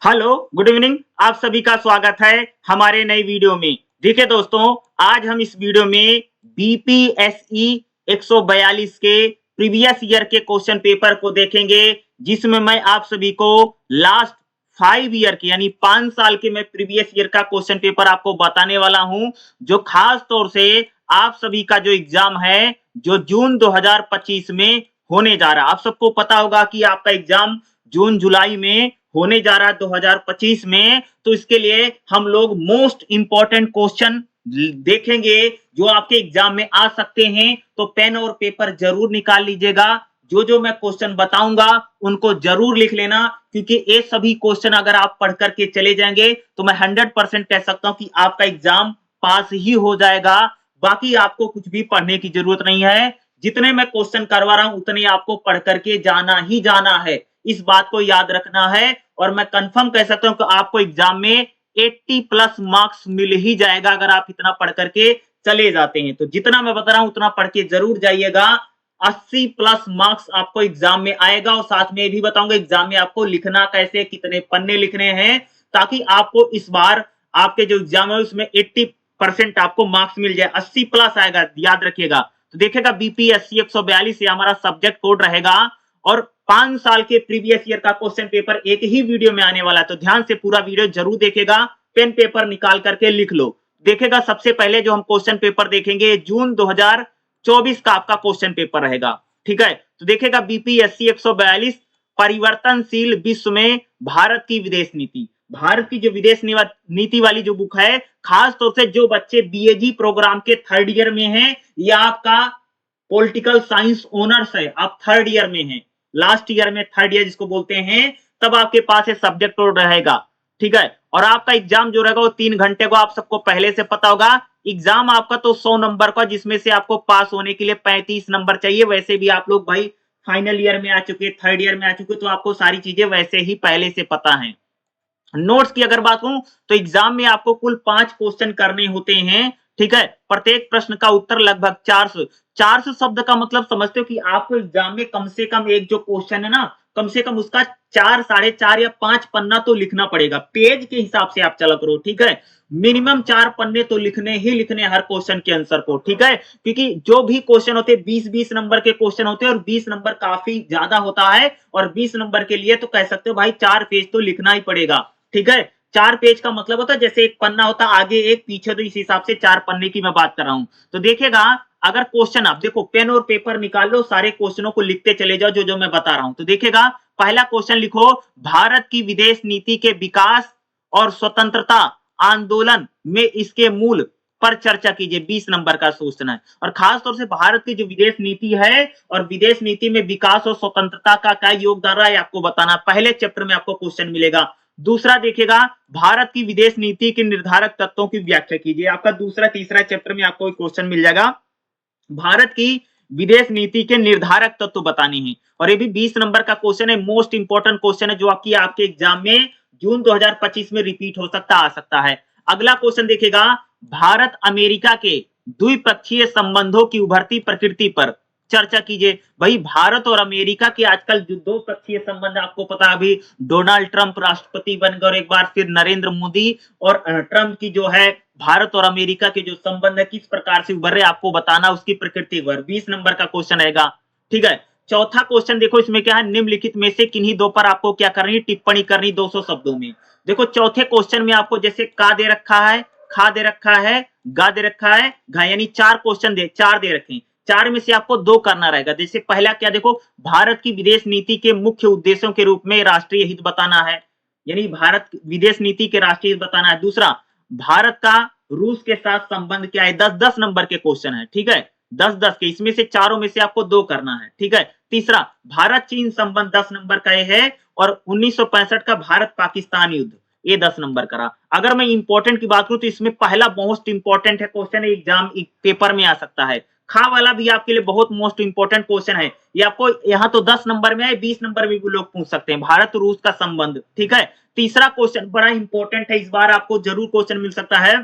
Hello, good evening. आप सभी का स्वागत है हमारे नई वीडियो में। देखिए दोस्तों, आज हम इस वीडियो में बीपीएसई 142 के प्रीवियस ईयर के क्वेश्चन पेपर को देखेंगे, जिसमें मैं आप सभी को लास्ट 5 ईयर के यानी 5 साल के मैं प्रीवियस ईयर का क्वेश्चन पेपर आपको बताने वाला हूं, जो खास तौर से आप सभी का जो एग्जाम है, जो जून 2025 में होने जा रहा है। आप सबको पता होगा कि आपका एग्जाम जून जुलाई में होने जा रहा है 2025 में। तो इसके लिए हम लोग मोस्ट इंपॉर्टेंट क्वेश्चन देखेंगे जो आपके एग्जाम में आ सकते हैं। तो पेन और पेपर जरूर निकाल लीजिएगा। जो मैं क्वेश्चन बताऊंगा उनको जरूर लिख लेना, क्योंकि ये सभी क्वेश्चन अगर आप पढ़ करके चले जाएंगे तो मैं 100% कह सकता हूं कि आपका एग्जाम पास ही हो जाएगा। बाकी आपको कुछ भी पढ़ने की जरूरत नहीं है। जितने मैं क्वेश्चन करवा रहा हूं उतने आपको पढ़ करके जाना ही जाना है। इस बात को याद रखना है। और मैं कंफर्म कह सकता हूं कि आपको एग्जाम में 80 प्लस मार्क्स मिल ही जाएगा अगर आप इतना पढ़ करके चले जाते हैं। तो जितना मैं बता रहा हूं उतना पढ़ के जरूर जाइएगा। 80 प्लस मार्क्स आपको एग्जाम में आएगा। और साथ में भी बताऊंगा एग्जाम में आपको लिखना कैसे, कितने पन्ने लिखने हैं, ताकि आपको इस बार आपके जो एग्जाम है उसमें 80% आपको मार्क्स मिल जाए। 80 प्लस आएगा, याद रखिएगा। तो देखिएगा बीपीएससी 142 ये हमारा सब्जेक्ट कोड रहेगा। और 5 साल के प्रीवियस ईयर का क्वेश्चन पेपर एक ही वीडियो में आने वाला है। तो ध्यान से पूरा वीडियो जरूर देखेगा। पेन पेपर निकाल करके लिख लो। देखेगा सबसे पहले जो हम क्वेश्चन पेपर देखेंगे जून 2024 का आपका क्वेश्चन पेपर रहेगा। ठीक है, तो देखेगा बीपीएससी 142 परिवर्तनशील विश्व में भारत की विदेश नीति। भारत की जो विदेश नीति वाली जो बुक है, खास तौर से जो बच्चे बीएजी प्रोग्राम के 3rd ईयर में हैं या आपका पॉलिटिकल साइंस ऑनर्स है, आप 3rd ईयर में हैं, लास्ट ईयर में 3rd ईयर जिसको बोलते हैं, तब आपके पास ये सब्जेक्ट कोड रहेगा। ठीक है, और आपका एग्जाम जो रहेगा वो 3 घंटे को, आप सबको पहले से पता होगा। एग्जाम आपका तो 100 नंबर का, जिसमें से आपको पास होने के लिए 35 नंबर चाहिए। वैसे भी आप लोग भाई फाइनल ईयर में आ चुके, 3rd ईयर में आ चुके, तो आपको सारी चीजें वैसे ही पहले से पता है। नोट्स की अगर बात करूं तो एग्जाम में आपको कुल 5 क्वेश्चन करने होते हैं। ठीक है, प्रत्येक प्रश्न का उत्तर लगभग 400 शब्द का मतलब समझते हो कि आपको एग्जाम में कम से कम एक जो क्वेश्चन है ना, कम से कम उसका 4, 4.5 या 5 पन्ना तो लिखना पड़ेगा। पेज के हिसाब से आप चला करो। ठीक है, मिनिमम 4 पन्ने तो लिखने ही लिखने हर क्वेश्चन के आंसर को। ठीक है, क्योंकि जो भी क्वेश्चन होते हैं 20-20 नंबर के क्वेश्चन होते हैं, और 20 नंबर काफी ज्यादा होता है। और 20 नंबर के लिए तो कह सकते हो भाई 4 पेज तो लिखना ही पड़ेगा। ठीक है, 4 पेज का मतलब होता है जैसे एक पन्ना होता है आगे एक पीछे, तो इस हिसाब से 4 पन्ने की मैं बात कर रहा हूं। तो देखिएगा, अगर क्वेश्चन आप देखो, पेन और पेपर निकाल लो, सारे क्वेश्चनों को लिखते चले जाओ जो मैं बता रहा हूं। तो देखिएगा, पहला क्वेश्चन लिखो, भारत की विदेश नीति के विकास और स्वतंत्रता आंदोलन में इसके मूल पर चर्चा कीजिए। 20 नंबर का क्वेश्चन है। और खास तौर से भारत की जो विदेश नीति है और विदेश नीति में विकास और स्वतंत्रता का क्या योगदान रहा है आपको बताना। पहले चैप्टर में आपको क्वेश्चन मिलेगा। दूसरा देखिएगा, भारत की विदेश नीति के निर्धारक तत्वों की व्याख्या कीजिए। आपका दूसरा तीसरा चैप्टर में आपको क्वेश्चन मिल जाएगा, भारत की विदेश नीति के निर्धारक तत्व बताने हैं। और ये भी 20 नंबर का क्वेश्चन है, मोस्ट इंपॉर्टेंट क्वेश्चन है, जो आपके एग्जाम में जून 2025 में रिपीट हो सकता आ सकता है। अगला क्वेश्चन देखिएगा, भारत अमेरिका के द्विपक्षीय संबंधों की उभरती प्रकृति पर चर्चा कीजिए। भाई भारत और अमेरिका के आजकल जो दो पक्षीय संबंध, आपको पता, अभी डोनाल्ड ट्रंप राष्ट्रपति बन गए और एक बार फिर नरेंद्र मोदी और ट्रंप की जो है भारत और अमेरिका के जो संबंध है किस प्रकार से उभर रहे आपको बताना, उसकी प्रकृति पर 20 नंबर का क्वेश्चन रहेगा। ठीक है, चौथा क्वेश्चन देखो, इसमें क्या है, निम्नलिखित में से किन्हीं दो पर आपको क्या करनी, टिप्पणी करनी 200 शब्दों में। देखो चौथे क्वेश्चन में आपको जैसे का दे रखा है, खा दे रखा है, गा दे रखा है, घा, यानी 4 क्वेश्चन चार दे रखे हैं। 4 में से आपको 2 करना रहेगा। जैसे पहला क्या देखो, भारत की विदेश नीति के मुख्य उद्देश्यों के रूप में राष्ट्रीय हित बताना है, यानी भारत विदेश नीति के राष्ट्रीय हित बताना है। दूसरा, भारत का रूस के साथ संबंध क्या है। 10-10 नंबर के क्वेश्चन है। ठीक है, 10-10 के, इसमें से चारों में से आपको 2 करना है। ठीक है, तीसरा, भारत चीन संबंध 10 नंबर का है। और 1965 का भारत पाकिस्तान युद्ध, ये 10 नंबर करा। अगर मैं इंपॉर्टेंट की बात करूं तो इसमें पहला मोस्ट इंपॉर्टेंट है क्वेश्चन, एग्जाम पेपर में आ सकता है। खा वाला भी आपके लिए बहुत मोस्ट इंपॉर्टेंट क्वेश्चन है। ये आपको यहाँ तो 10 नंबर में है, 20 नंबर में भी लोग पूछ सकते हैं, भारत रूस का संबंध। ठीक है, तीसरा क्वेश्चन बड़ा इंपॉर्टेंट है, इस बार आपको जरूर क्वेश्चन मिल सकता है,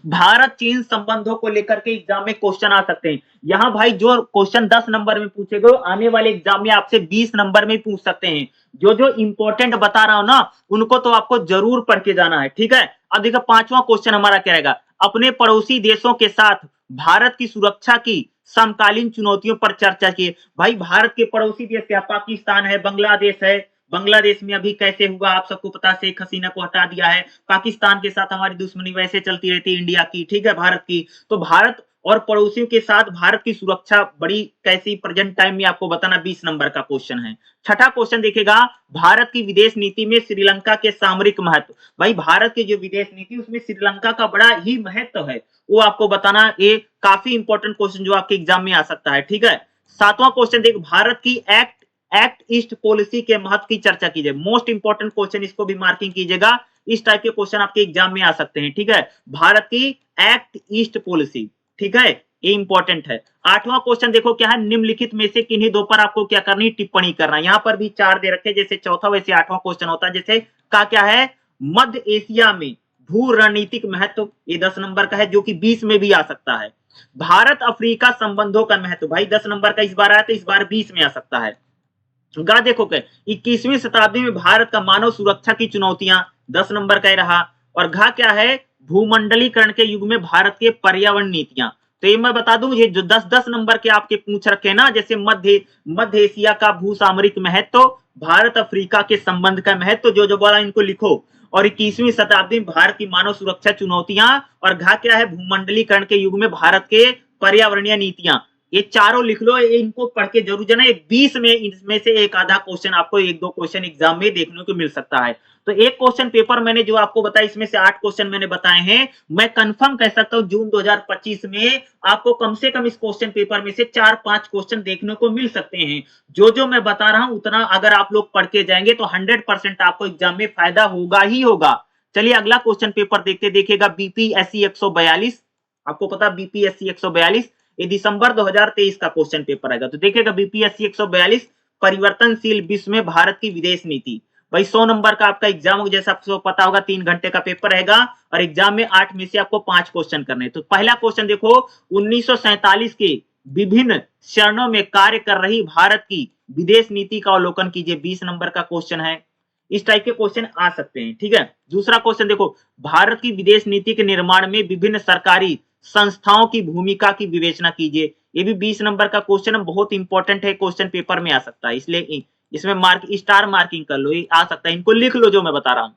भारत चीन संबंधों को लेकर के एग्जाम में क्वेश्चन आ सकते हैं। यहाँ भाई जो क्वेश्चन 10 नंबर में पूछे गए आने वाले एग्जाम में आपसे 20 नंबर में पूछ सकते हैं। जो जो इंपॉर्टेंट बता रहा हूं ना उनको तो आपको जरूर पढ़ के जाना है, ठीक है। अब देखो पांचवा क्वेश्चन हमारा क्या रहेगा, अपने पड़ोसी देशों के साथ भारत की सुरक्षा की समकालीन चुनौतियों पर चर्चा की। भाई भारत के पड़ोसी देश क्या, पाकिस्तान है, बांग्लादेश है। बांग्लादेश में अभी कैसे हुआ आप सबको पता, शेख हसीना को हटा दिया है। पाकिस्तान के साथ हमारी दुश्मनी वैसे चलती रहती है इंडिया की, ठीक है, भारत की। तो भारत और पड़ोसियों के साथ भारत की सुरक्षा बड़ी कैसी प्रेजेंट टाइम में आपको बताना 20 नंबर का क्वेश्चन है। छठा क्वेश्चन देखेगा, भारत की विदेश नीति में श्रीलंका के सामरिक महत्व। भाई भारत की जो विदेश नीति उसमें श्रीलंका का बड़ा ही महत्व है, वो आपको बताना। ये काफी इंपॉर्टेंट क्वेश्चन जो आपके एग्जाम में आ सकता है, ठीक है। सातवां क्वेश्चन देख, भारत की एक्ट ईस्ट पॉलिसी के महत्व की चर्चा कीजिए। मोस्ट इंपॉर्टेंट क्वेश्चन, इसको भी मार्किंग कीजिएगा। इस टाइप के क्वेश्चन आपके एग्जाम में आ सकते हैं, ठीक है। भारत की एक्ट ईस्ट पॉलिसी, ठीक है, ये इंपॉर्टेंट है। आठवां क्वेश्चन देखो क्या है, निम्नलिखित में से किन्हीं दो पर आपको क्या करनी, टिप्पणी करना। यहां पर भी 4 दे रखे, जैसे चौथा वैसे आठवां क्वेश्चन होता है। जैसे का क्या है, मध्य एशिया में भू रणनीतिक महत्व, ये 10 नंबर का है, जो कि 20 में भी आ सकता है। भारत अफ्रीका संबंधों का महत्व, भाई 10 नंबर का इस बार आया तो इस बार 20 में आ सकता है। गा देखो क्या, 21वीं शताब्दी में भारत का मानव सुरक्षा की चुनौतियां, 10 नंबर का रहा। और घा क्या है, भूमंडलीकरण के युग में भारत के पर्यावरण नीतियां। तो ये मैं बता दूं, ये जो 10-10 नंबर के आपके पूछ रखे ना, जैसे मध्य एशिया का भू सामरिक महत्व, भारत अफ्रीका के संबंध का महत्व, जो जो बोला इनको लिखो। और 21वीं शताब्दी में भारत की मानव सुरक्षा चुनौतियां, और घा क्या है, भूमंडलीकरण के युग में भारत के पर्यावरणीय नीतियां। ये चारों लिख लो, इनको पढ़ के जरूर जाना। 20 में इनमें से एक आधा क्वेश्चन आपको, एक दो क्वेश्चन एग्जाम में देखने को मिल सकता है। तो एक क्वेश्चन पेपर मैंने जो आपको बताया, इसमें से 8 क्वेश्चन मैंने बताए हैं। मैं कंफर्म कह सकता हूं जून 2025 में आपको कम से कम इस क्वेश्चन पेपर में से 4-5 क्वेश्चन देखने को मिल सकते हैं। जो जो मैं बता रहा हूं उतना अगर आप लोग पढ़ के जाएंगे तो 100% आपको एग्जाम में फायदा होगा ही होगा। चलिए अगला क्वेश्चन पेपर देखते, देखिएगा बीपीएससी 142। आपको पता बीपीएससी 142 ये दिसंबर 2023 का क्वेश्चन पेपर आएगा। तो देखिएगा बीपीएससी 142, परिवर्तनशील विश्व में भारत की विदेश नीति। भाई 100 नंबर का आपका एग्जाम होगा, जैसा आपको पता होगा 3 घंटे का पेपर रहेगा, और एग्जाम में 8 में से आपको 5 क्वेश्चन करने हैं। तो पहला क्वेश्चन देखो, 1947 के विभिन्न चरणों में कार्य कर रही भारत की विदेश नीति का अवलोकन कीजिए। 20 नंबर का क्वेश्चन है। इस टाइप के क्वेश्चन आ सकते हैं, ठीक है। दूसरा क्वेश्चन देखो, भारत की विदेश नीति के निर्माण में विभिन्न सरकारी संस्थाओं की भूमिका की विवेचना कीजिए। ये भी 20 नंबर का क्वेश्चन है, बहुत इंपॉर्टेंट है, क्वेश्चन पेपर में आ सकता है, इसलिए इसमें स्टार मार्किंग कर लो, ये आ सकता है, इनको लिख लो जो मैं बता रहा हूं।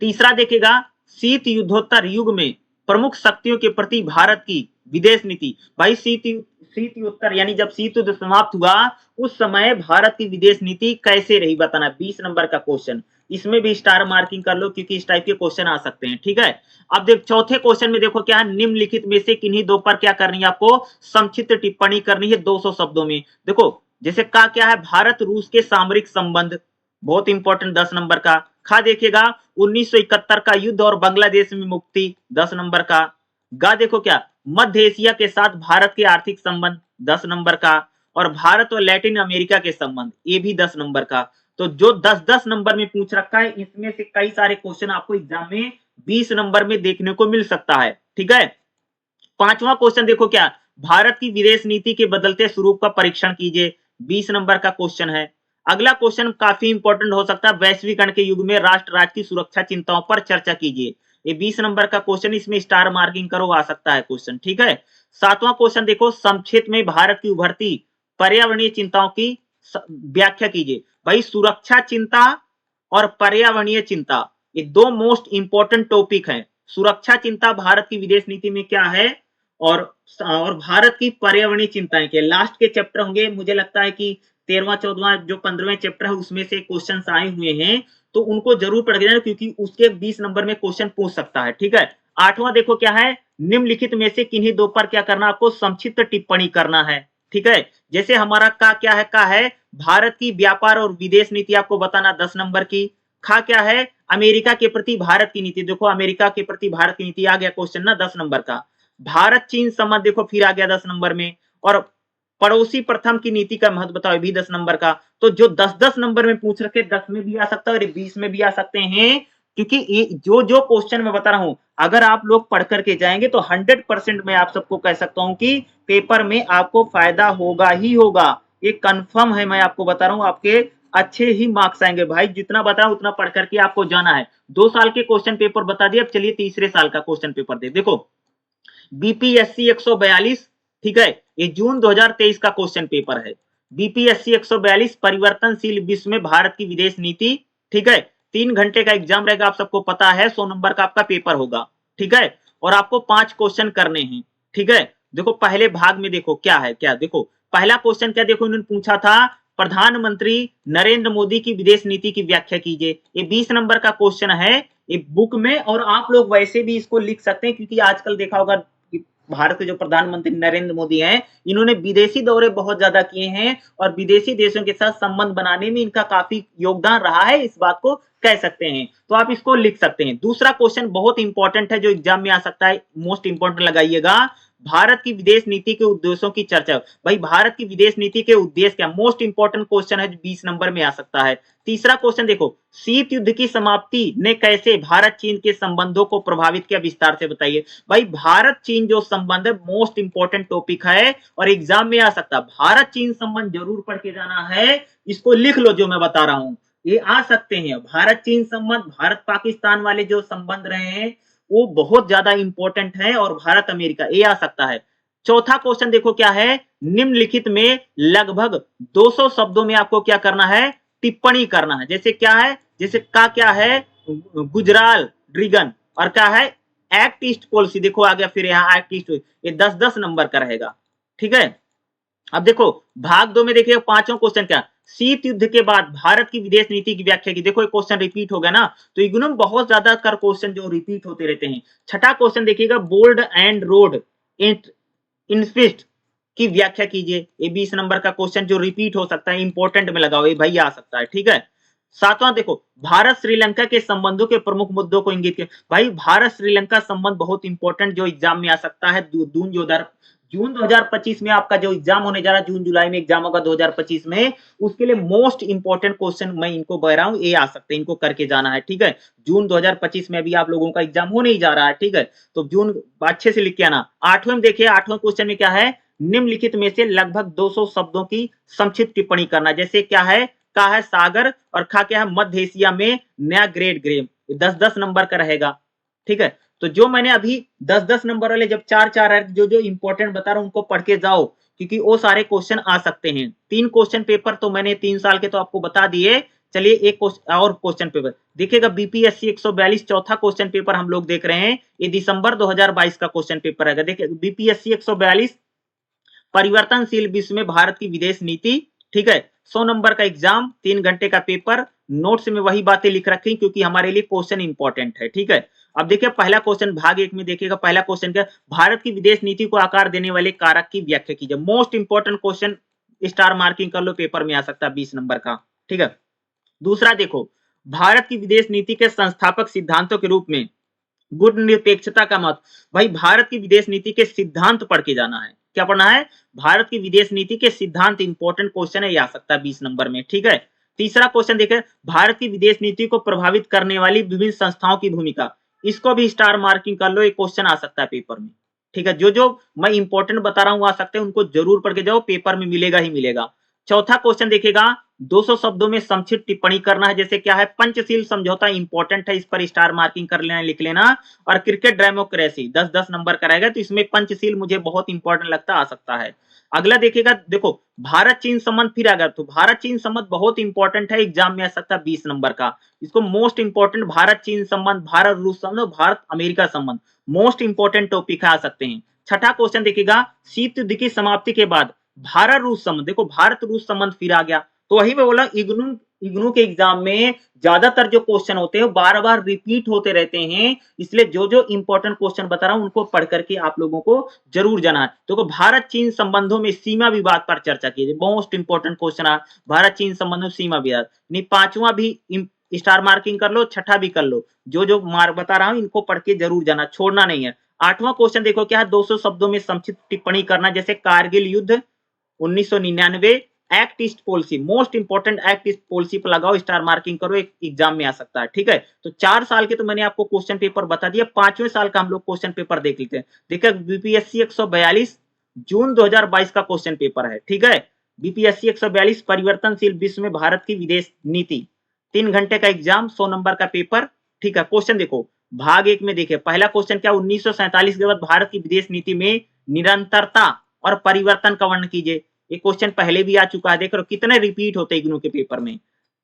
तीसरा देखिएगा, शीत युद्धोत्तर युग में प्रमुख शक्तियों के प्रति भारत की विदेश नीति। भाई शीत युद्धोत्तर यानी जब शीत युद्ध समाप्त हुआ उस समय भारत की विदेश नीति कैसे रही बताना, 20 नंबर का क्वेश्चन। इसमें भी स्टार मार्किंग कर लो क्योंकि इस टाइप के क्वेश्चन आ सकते हैं, ठीक है। अब देख चौथे क्वेश्चन में देखो क्या है, निम्नलिखित में से किन्हीं दो पर क्या करनी है आपको, संक्षिप्त टिप्पणी करनी है 200 शब्दों में। देखो जैसे का क्या है, भारत रूस के सामरिक संबंध, बहुत इंपॉर्टेंट 10 नंबर का। खा देखिएगा 1971 का युद्ध और बांग्लादेश में मुक्ति, 10 नंबर का। गा देखो क्या, मध्य एशिया के साथ भारत के आर्थिक संबंध, 10 नंबर का। और भारत और लैटिन अमेरिका के संबंध, ये भी 10 नंबर का। तो जो 10-10 नंबर में पूछ रखा है इसमें से कई सारे क्वेश्चन आपको एग्जाम में 20 नंबर में देखने को मिल सकता है, ठीक है। पांचवा क्वेश्चन देखो क्या, भारत की विदेश नीति के बदलते स्वरूप का परीक्षण कीजिए, 20 नंबर का क्वेश्चन है। अगला क्वेश्चन काफी इंपॉर्टेंट हो सकता है, वैश्वीकरण के युग में राष्ट्र राज्य की सुरक्षा चिंताओं पर चर्चा कीजिए। ये 20 नंबर का क्वेश्चन, इसमें स्टार मार्किंग करो, आ सकता है क्वेश्चन, ठीक है। सातवां क्वेश्चन देखो, संक्षिप्त में भारत की उभरती पर्यावरणीय चिंताओं की व्याख्या कीजिए। भाई सुरक्षा चिंता और पर्यावरणीय चिंता ये दो मोस्ट इंपॉर्टेंट टॉपिक हैं। सुरक्षा चिंता भारत की विदेश नीति में क्या है, और भारत की पर्यावरणीय चिंताएं क्या। लास्ट के चैप्टर होंगे, मुझे लगता है कि 13वां 14वां जो 15वें चैप्टर है उसमें से क्वेश्चंस आए हुए हैं, तो उनको जरूर पढ़ लेना क्योंकि उसके 20 नंबर में क्वेश्चन पूछ सकता है, ठीक है। आठवां देखो क्या है, निम्नलिखित में से किन्हीं दो पर क्या करना, आपको संक्षिप्त टिप्पणी करना है, ठीक है। जैसे हमारा का क्या है, का है भारत की व्यापार और विदेश नीति आपको बताना, 10 नंबर की। खा क्या है, अमेरिका के प्रति भारत की नीति। देखो अमेरिका के प्रति भारत की नीति आ गया क्वेश्चन ना, 10 नंबर का। भारत चीन संबंध देखो फिर आ गया 10 नंबर में। और पड़ोसी प्रथम की नीति का महत्व बताओ, भी 10 नंबर का। तो जो 10-10 नंबर में पूछ रखे 10 में भी आ सकता है और 20 में भी आ सकते हैं। क्योंकि ये जो जो क्वेश्चन मैं बता रहा हूं, अगर आप लोग पढ़ करके जाएंगे तो 100% मैं आप सबको कह सकता हूं कि पेपर में आपको फायदा होगा ही होगा। ये कंफर्म है, मैं आपको बता रहा हूं, आपके अच्छे ही मार्क्स आएंगे भाई। जितना बता रहा हूं उतना पढ़ करके आपको जाना है। 2 साल के क्वेश्चन पेपर बता दिए, अब चलिए तीसरे साल का क्वेश्चन पेपर देखो बीपीएससी 142, ठीक है, ये जून 2023 का क्वेश्चन पेपर है। बीपीएससी 142 परिवर्तनशील विश्व में भारत की विदेश नीति, ठीक है। 3 घंटे का एग्जाम रहेगा, आप सबको पता है, 100 नंबर का आपका पेपर होगा, ठीक है। और आपको 5 क्वेश्चन करने हैं, ठीक है। देखो पहले भाग में देखो क्या है, क्या देखो पहला क्वेश्चन क्या, देखो इन्होंने पूछा था प्रधानमंत्री नरेंद्र मोदी की विदेश नीति की व्याख्या कीजिए। ये 20 नंबर का क्वेश्चन है ये बुक में, और आप लोग वैसे भी इसको लिख सकते हैं, क्योंकि आजकल देखा होगा भारत के जो प्रधानमंत्री नरेंद्र मोदी हैं, इन्होंने विदेशी दौरे बहुत ज्यादा किए हैं और विदेशी देशों के साथ संबंध बनाने में इनका काफी योगदान रहा है, इस बात को कह सकते हैं। तो आप इसको लिख सकते हैं। दूसरा क्वेश्चन बहुत इंपॉर्टेंट है, जो एग्जाम में आ सकता है, मोस्ट इंपॉर्टेंट लगाइएगा, भारत की विदेश नीति के उद्देश्यों की चर्चा। भाई भारत की विदेश नीति के उद्देश्य क्या, मोस्ट इंपॉर्टेंट क्वेश्चन है, 20 नंबर में आ सकता है। तीसरा क्वेश्चन देखो, शीत युद्ध की समाप्ति ने कैसे भारत चीन के संबंधों को प्रभावित किया, विस्तार से बताइए। भाई भारत चीन जो संबंध है, मोस्ट इंपॉर्टेंट टॉपिक है और एग्जाम में आ सकता है। भारत चीन संबंध जरूर पढ़ के जाना है, इसको लिख लो जो मैं बता रहा हूं, ये आ सकते हैं। भारत चीन संबंध, भारत पाकिस्तान वाले जो संबंध रहे हैं वो बहुत ज्यादा इंपॉर्टेंट है, और भारत अमेरिका, ये आ सकता है। चौथा क्वेश्चन देखो क्या है, निम्नलिखित में लगभग 200 शब्दों में आपको क्या करना है, टिप्पणी करना है। जैसे क्या है, जैसे का क्या है, गुजराल ड्रिगन, और क्या है, एक्ट ईस्ट पॉलिसी। देखो आ गया फिर यहाँ एक्ट ईस्ट, ये 10-10 नंबर का रहेगा, ठीक है। अब देखो भाग 2 में देखिए पांचों क्वेश्चन क्या, शीत युद्ध के बाद भारत की विदेश नीति की व्याख्या की। देखो एक क्वेश्चन रिपीट हो गया ना, तो इग्नू में बहुत ज्यादा कर क्वेश्चन जो रिपीट होते रहते हैं। छठा क्वेश्चन देखिएगा, बोल्ड एंड रोड इन्फिस्ट की व्याख्या कीजिए। ये 20 नंबर का क्वेश्चन जो रिपीट हो सकता है, इंपॉर्टेंट में लगाओ, ये भाई आ सकता है, ठीक है। सातवां देखो, भारत श्रीलंका के संबंधों के प्रमुख मुद्दों को इंगित किया। भाई भारत श्रीलंका संबंध बहुत इंपॉर्टेंट जो एग्जाम में आ सकता है। जून 2025 में आपका जो एग्जाम होने जा रहा है, जून जुलाई में एग्जाम होगा 2025 में, उसके लिए मोस्ट इंपॉर्टेंट क्वेश्चन मैं इनको बता रहा हूं, ये आ सकते हैं, इनको करके जाना है, ठीक है। जून 2025 में अभी आप लोगों का एग्जाम होने ही जा रहा है, ठीक है। तो जून अच्छे से लिख के आना। आठवें में देखिए, आठवें क्वेश्चन में क्या है, निम्नलिखित में से लगभग 200 शब्दों की संक्षिप्त टिप्पणी करना। जैसे क्या है, का है सागर, और खा क्या है, मध्य एशिया में नया ग्रेट ग्रेम। 10-10 नंबर का रहेगा, ठीक है। तो जो मैंने अभी 10-10 नंबर वाले जब 4-4 है, जो जो इंपॉर्टेंट बता रहा हूं उनको पढ़ के जाओ, क्योंकि वो सारे क्वेश्चन आ सकते हैं। 3 क्वेश्चन पेपर तो मैंने 3 साल के तो आपको बता दिए। चलिए एक और क्वेश्चन पेपर देखिएगा, बीपीएससी 142 चौथा क्वेश्चन पेपर हम लोग देख रहे हैं। ये दिसंबर 2022 का क्वेश्चन पेपर है। देखिए बीपीएससी 142 परिवर्तनशील विश्व में भारत की विदेश नीति, ठीक है। 100 नंबर का एग्जाम, 3 घंटे का पेपर, नोट्स में वही बातें लिख रखी क्योंकि हमारे लिए क्वेश्चन इंपॉर्टेंट है, ठीक है। अब देखिए पहला क्वेश्चन भाग 1 में देखिएगा, पहला क्वेश्चन क्या, भारत की विदेश नीति को आकार देने वाले कारक की व्याख्या कीजिए। Most important question, star marking कर लो, पेपर में आ सकता है 20 नंबर का, ठीक है। दूसरा देखो, भारत की विदेश नीति के संस्थापक सिद्धांतों के रूप में गुण निरपेक्षता का मत। भाई भारत की विदेश नीति के सिद्धांत पढ़ के जाना है। क्या पढ़ना है, भारत की विदेश नीति के सिद्धांत, इंपॉर्टेंट क्वेश्चन है, ये आ सकता है 20 नंबर में, ठीक है। तीसरा क्वेश्चन देखें, भारत की विदेश नीति को प्रभावित करने वाली विभिन्न संस्थाओं की भूमिका। इसको भी स्टार मार्किंग कर लो, एक क्वेश्चन आ सकता है पेपर में, ठीक है। जो जो मैं इंपॉर्टेंट बता रहा हूं आ सकते हैं, उनको जरूर पढ़ के जाओ, पेपर में मिलेगा ही मिलेगा। चौथा क्वेश्चन देखिएगा, 200 शब्दों में संक्षिप्त टिप्पणी करना है। जैसे क्या है, पंचशील समझौता इंपॉर्टेंट है, इस पर स्टार मार्किंग कर लेना, लिख लेना। और क्रिकेट डेमोक्रेसी 10-10 नंबर का रहेगा, तो इसमें पंचशील मुझे बहुत इंपॉर्टेंट लगता आ सकता है। अगला देखिएगा, देखो भारत चीन संबंध फिर अगर, तो भारत चीन संबंध बहुत इंपॉर्टेंट है, एग्जाम में आ सकता है 20 नंबर का। इसको मोस्ट इंपॉर्टेंट, भारत चीन संबंध, भारत रूस संबंध, भारत अमेरिका संबंध, मोस्ट इंपॉर्टेंट टॉपिक आ सकते हैं। छठा क्वेश्चन देखिएगा, शीत युद्ध की समाप्ति के बाद भारत रूस संबंध। देखो भारत रूस संबंध फिर आ गया, तो वही मैं बोला, इग्नू के एग्जाम में ज्यादातर जो क्वेश्चन होते हैं बार बार रिपीट होते रहते हैं, इसलिए जो जो इंपॉर्टेंट क्वेश्चन बता रहा हूं उनको पढ़ करके आप लोगों को जरूर जाना है। तो भारत चीन संबंधों में सीमा विवाद पर चर्चा कीजिए, मोस्ट इंपॉर्टेंट क्वेश्चन है, भारत चीन संबंधों में सीमा विवाद। नहीं, पांचवा भी स्टार मार्किंग कर लो, छठा भी कर लो, जो जो मार्क बता रहा हूं इनको पढ़ के जरूर जाना, छोड़ना नहीं है। आठवां क्वेश्चन देखो क्या है, 200 शब्दों में संक्षिप्त टिप्पणी करना। जैसे कारगिल युद्ध 1999, act east policy, most important act east policy पर लगाओ, स्टार मार्किंग करो, एक एग्जाम में आ सकता है। ठीक है, तो 4 साल के तो मैंने आपको क्वेश्चन पेपर बता दिया, 5वें साल का हम लोग क्वेश्चन पेपर देख लेते हैं। देखिए बीपीएससी 142 जून 2022 का क्वेश्चन पेपर है। ठीक है, बीपीएससी 142 परिवर्तनशील विश्व में भारत की विदेश नीति, 3 घंटे का एग्जाम, 100 नंबर का पेपर। ठीक है, क्वेश्चन देखो भाग 1 में देखिए, पहला क्वेश्चन क्या, 1947 के बाद भारत की विदेश नीति में निरंतरता और परिवर्तन का वर्णन कीजिए। ये क्वेश्चन पहले भी आ चुका है, देख रहे हो कितने रिपीट होते हैं इग्नू के पेपर में।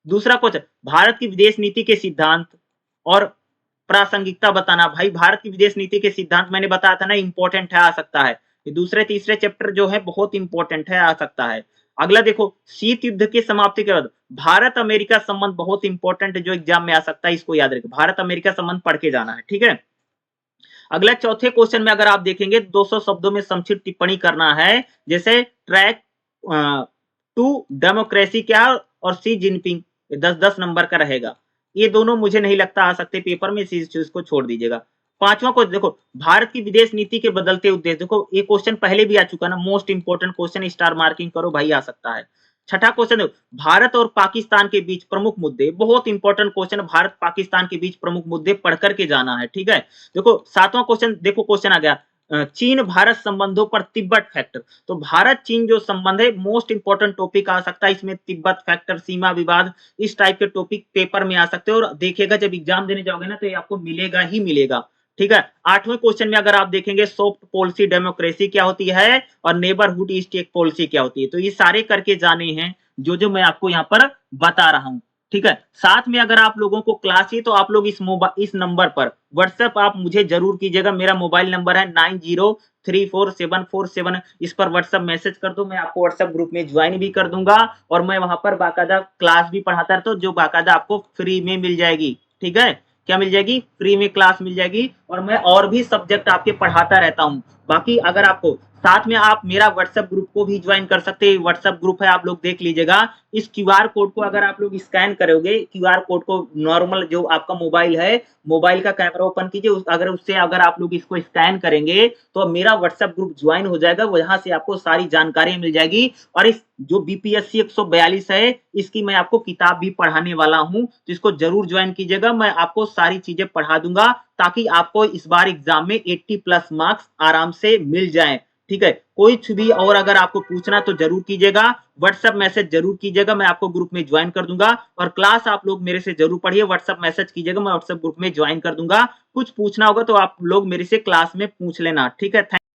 दूसरा क्वेश्चन, भारत की विदेश नीति के सिद्धांत और प्रासंगिकता बताना। भाई भारत की विदेश नीति के सिद्धांत मैंने बताया था ना, इंपॉर्टेंट है, आ सकता है। ये दूसरे तीसरे चैप्टर जो है बहुत इंपॉर्टेंट है, आ सकता है। अगला देखो, शीत युद्ध की समाप्ति के बाद भारत अमेरिका संबंध, बहुत इंपॉर्टेंट है, जो एग्जाम में आ सकता है, इसको याद रखें, भारत अमेरिका संबंध पढ़ के जाना है। ठीक है, अगला चौथे क्वेश्चन में अगर आप देखेंगे 200 शब्दों में संक्षिप्त टिप्पणी करना है, जैसे ट्रैक टू डेमोक्रेसी क्या और सी जिनपिंग, 10-10 नंबर का रहेगा। ये दोनों मुझे नहीं लगता आ सकते पेपर में, इस चीज को छोड़ दीजिएगा। 5वां क्वेश्चन देखो, भारत की विदेश नीति के बदलते उद्देश्य, देखो ये क्वेश्चन पहले भी आ चुका ना, most important question, star marking करो भाई, आ सकता है। छठा क्वेश्चन देखो, भारत और पाकिस्तान के बीच प्रमुख मुद्दे, बहुत इंपॉर्टेंट क्वेश्चन, भारत पाकिस्तान के बीच प्रमुख मुद्दे पढ़ करके जाना है। ठीक है, देखो 7वां क्वेश्चन, देखो क्वेश्चन आ गया, चीन भारत संबंधों पर तिब्बत फैक्टर। तो भारत चीन जो संबंध है, मोस्ट इंपोर्टेंट टॉपिक आ सकता है इसमें, तिब्बत फैक्टर, सीमा विवाद, इस टाइप के टॉपिक पेपर में आ सकते हैं, और देखिएगा जब एग्जाम देने जाओगे ना तो ये आपको मिलेगा ही मिलेगा। ठीक है, 8वें क्वेश्चन में अगर आप देखेंगे, सॉफ्ट पॉलिसी डेमोक्रेसी क्या होती है और नेबरहुड स्टेट पॉलिसी क्या होती है, तो ये सारे करके जाने हैं जो मैं आपको यहाँ पर बता रहा हूँ। ठीक है, साथ में अगर आप लोगों को क्लास ही, तो आप लोग इस नंबर पर व्हाट्सएप आप मुझे जरूर कीजिएगा, मेरा मोबाइल नंबर है 90347447, इस पर व्हाट्सएप मैसेज कर दो, मैं आपको व्हाट्सएप ग्रुप में ज्वाइन भी कर दूंगा, और मैं वहां पर बाकायदा क्लास भी पढ़ाता रहता हूँ, जो बाकायदा आपको फ्री में मिल जाएगी। ठीक है, क्या मिल जाएगी, फ्री में क्लास मिल जाएगी, और मैं और भी सब्जेक्ट आपके पढ़ाता रहता हूँ। बाकी अगर आपको साथ में, आप मेरा व्हाट्सएप ग्रुप को भी ज्वाइन कर सकते हैं, व्हाट्सएप ग्रुप है, आप लोग देख लीजिएगा। इस क्यूआर कोड को अगर आप लोग स्कैन करोगे, क्यूआर कोड को नॉर्मल जो आपका मोबाइल है, मोबाइल का कैमरा ओपन कीजिए, अगर उससे अगर आप लोग इसको स्कैन करेंगे तो मेरा व्हाट्सएप ग्रुप ज्वाइन हो जाएगा, वहां से आपको सारी जानकारी मिल जाएगी। और इस जो बीपीएससी 142 है, इसकी मैं आपको किताब भी पढ़ाने वाला हूं, तो इसको जरूर ज्वाइन कीजिएगा, मैं आपको सारी चीजें पढ़ा दूंगा, ताकि आपको इस बार एग्जाम में 80+ मार्क्स आराम से मिल जाए। ठीक है, कोई भी और अगर आपको पूछना तो जरूर कीजिएगा, व्हाट्सएप मैसेज जरूर कीजिएगा, मैं आपको ग्रुप में ज्वाइन कर दूंगा, और क्लास आप लोग मेरे से जरूर पढ़िए, व्हाट्सएप मैसेज कीजिएगा, मैं व्हाट्सएप ग्रुप में ज्वाइन कर दूंगा। कुछ पूछना होगा तो आप लोग मेरे से क्लास में पूछ लेना। ठीक है।